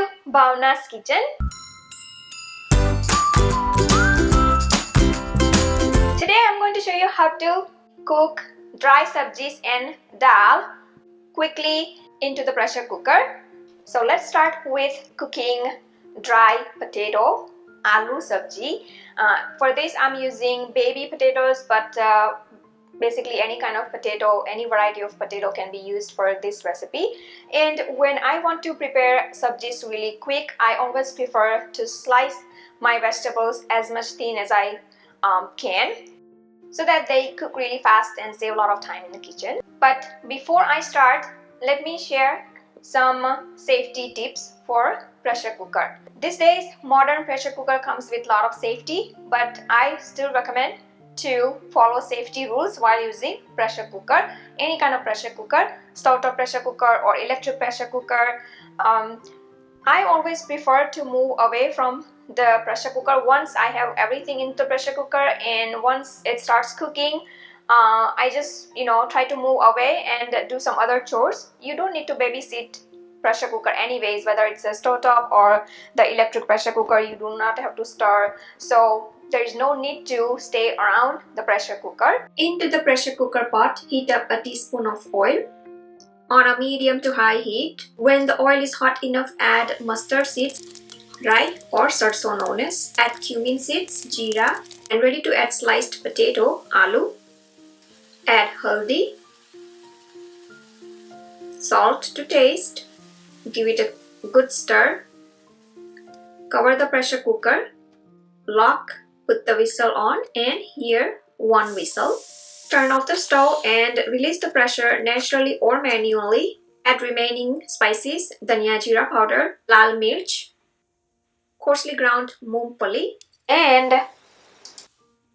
to Bhavna's kitchen. Today I'm going to show you how to cook dry sabjis and dal quickly into the pressure cooker. So let's start with cooking dry potato aloo sabji. For this I'm using baby potatoes, but basically any kind of potato, any variety of potato can be used for this recipe. And when I want to prepare sabjis really quick, I always prefer to slice my vegetables as much thin as I can, so that they cook really fast and save a lot of time in the kitchen. But before I start, let me share some safety tips for pressure cooker. These days modern pressure cooker comes with a lot of safety, but I still recommend to follow safety rules while using pressure cooker. Any kind of pressure cooker, stovetop pressure cooker or electric pressure cooker. I always prefer to move away from the pressure cooker once I have everything in the pressure cooker, and once it starts cooking, I just try to move away and do some other chores. You don't need to babysit pressure cooker anyways, whether it's a stovetop or the electric pressure cooker. You do not have to stir, so there is no need to stay around the pressure cooker. Into the pressure cooker pot, heat up a teaspoon of oil on a medium to high heat. When the oil is hot enough, add mustard seeds, rye or sarson known as, add cumin seeds, jeera, and ready to add sliced potato, aloo. Add haldi, salt to taste, give it a good stir, cover the pressure cooker, lock, put the whistle on, and hear one whistle. Turn off the stove and release the pressure naturally or manually. Add remaining spices, dhania jeera powder, lal mirch, coarsely ground mungfali, and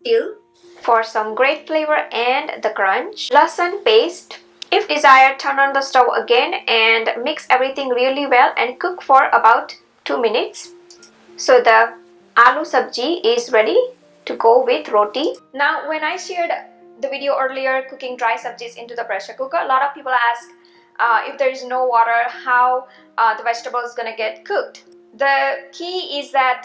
til for some great flavor and the crunch. Lasan paste. If desired, turn on the stove again and mix everything really well and cook for about 2 minutes. So the aloo sabji is ready to go with roti. Now, when I shared the video earlier cooking dry sabjis into the pressure cooker, a lot of people ask if there is no water, how the vegetable is gonna get cooked. The key is that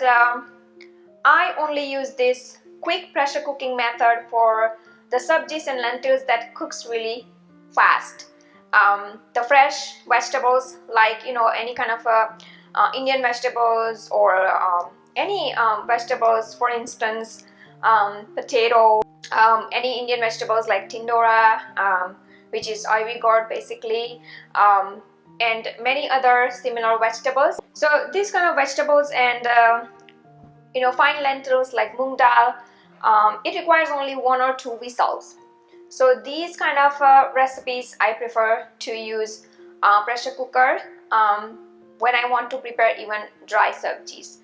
I only use this quick pressure cooking method for the sabjis and lentils that cooks really fast. The fresh vegetables, like any kind of Indian vegetables or any vegetables, for instance potato, any Indian vegetables like Tindora, which is ivy gourd basically, and many other similar vegetables. So these kind of vegetables and fine lentils like moong dal, it requires only 1 or 2 whistles. So these kind of recipes I prefer to use pressure cooker when I want to prepare even dry sabjis.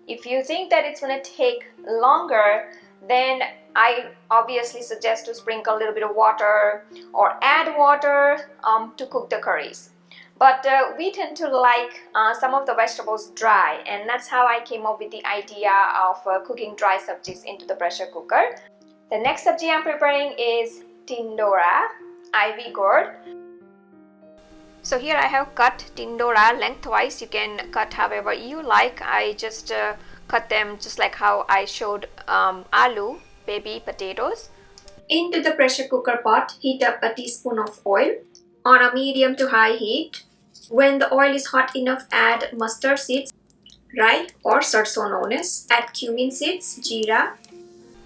If you think that it's going to take longer, then I obviously suggest to sprinkle a little bit of water or add water to cook the curries. But we tend to like some of the vegetables dry, and that's how I came up with the idea of cooking dry sabjis into the pressure cooker. The next sabji I'm preparing is Tindora, ivy gourd. So here I have cut Tindora lengthwise. You can cut however you like. I just cut them just like how I showed aloo, baby potatoes. Into the pressure cooker pot, heat up a teaspoon of oil on a medium to high heat. When the oil is hot enough, add mustard seeds, rye or sarson known as, add cumin seeds, jeera.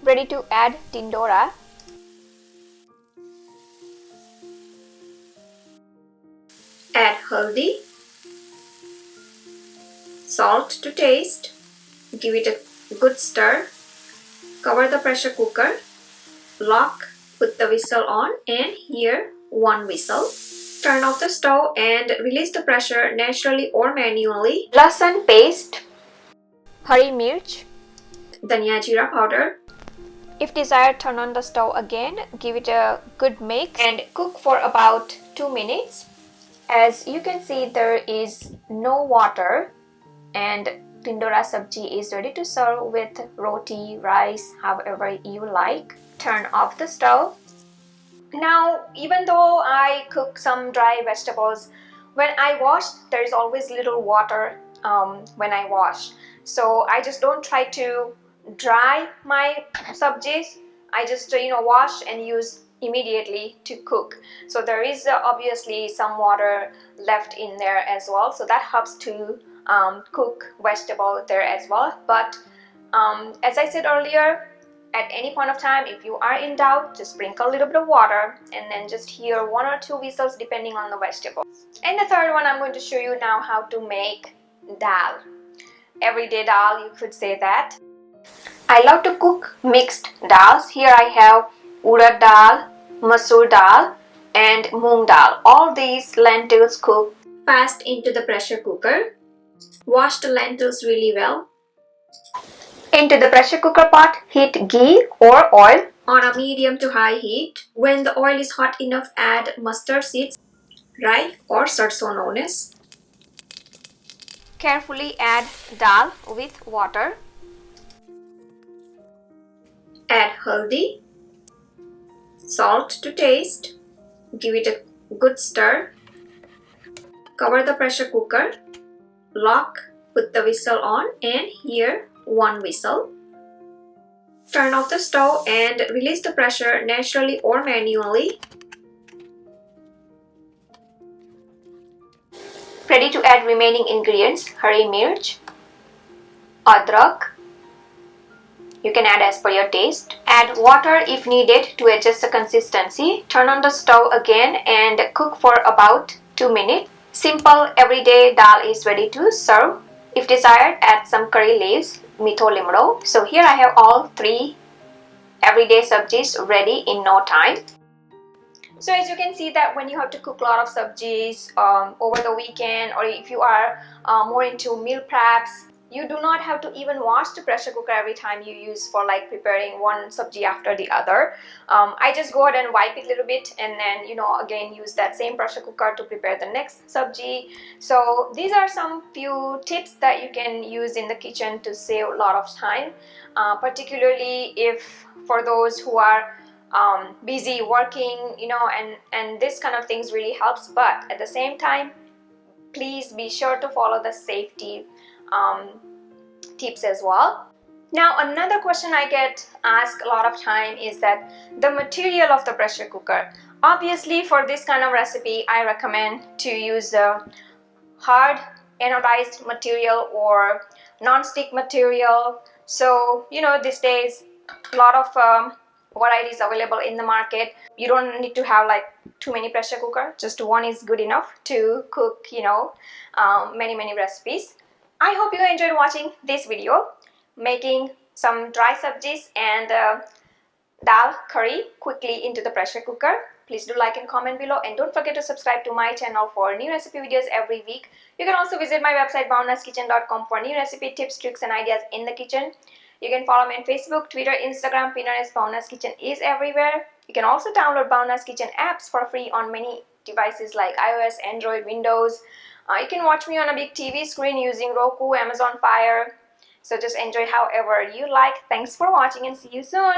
Ready to add Tindora. Add haldi, salt to taste, give it a good stir, cover the pressure cooker, lock, put the whistle on, and hear one whistle. Turn off the stove and release the pressure naturally or manually. Lasan paste, hari mirch, dhania jeera powder. If desired, turn on the stove again, give it a good mix and cook for about 2 minutes. As you can see, there is no water, and Tindora sabji is ready to serve with roti, rice, however you like. Turn off the stove. Now, even though I cook some dry vegetables, when I wash, there is always little water when I wash. So I just don't try to dry my subjis. I just wash and use immediately to cook. So there is obviously some water left in there as well, so that helps to cook vegetable there as well. But as I said earlier, at any point of time, if you are in doubt, just sprinkle a little bit of water and then just hear 1 or 2 whistles depending on the vegetable. And the third one, I'm going to show you now how to make dal. Everyday dal, you could say that. I love to cook mixed dals. Here I have urad dal, masoor dal and moong dal. All these lentils cook fast into the pressure cooker. Wash the lentils really well. Into the pressure cooker pot, heat ghee or oil on a medium to high heat. When the oil is hot enough, add mustard seeds, rye or sarson known as. Carefully add dal with water. Add haldi, salt to taste. Give it a good stir. Cover the pressure cooker. Lock, put the whistle on and hear 1 whistle. Turn off the stove and release the pressure naturally or manually. Ready to add remaining ingredients: hari mirch, adrak. You can add as per your taste. Add water if needed to adjust the consistency. Turn on the stove again and cook for about 2 minutes. Simple everyday dal is ready to serve. If desired, add some curry leaves, mitho limro. So here I have all 3 everyday subjis ready in no time. So as you can see that when you have to cook a lot of subjis over the weekend, or if you are more into meal preps, you do not have to even wash the pressure cooker every time you use for like preparing one subji after the other. I just go ahead and wipe it a little bit and then again use that same pressure cooker to prepare the next subji. So these are some few tips that you can use in the kitchen to save a lot of time, particularly if for those who are busy working, and this kind of things really helps. But at the same time, please be sure to follow the safety tips as well. Now another question I get asked a lot of time is that the material of the pressure cooker. Obviously for this kind of recipe I recommend to use a hard anodized material or non-stick material. So these days a lot of varieties available in the market. You don't need to have like too many pressure cooker, just one is good enough to cook many recipes. I hope you enjoyed watching this video, making some dry subjis and dal curry quickly into the pressure cooker. Please do like and comment below, and don't forget to subscribe to my channel for new recipe videos every week. You can also visit my website bhavnaskitchen.com for new recipe tips, tricks and ideas in the kitchen. You can follow me on Facebook, Twitter, Instagram. Pinterest. Bhavna's Kitchen is everywhere. You can also download Bhavna's Kitchen apps for free on many devices like iOS, Android, Windows. You can watch me on a big TV screen using Roku, Amazon Fire. So just enjoy however you like. Thanks for watching and see you soon.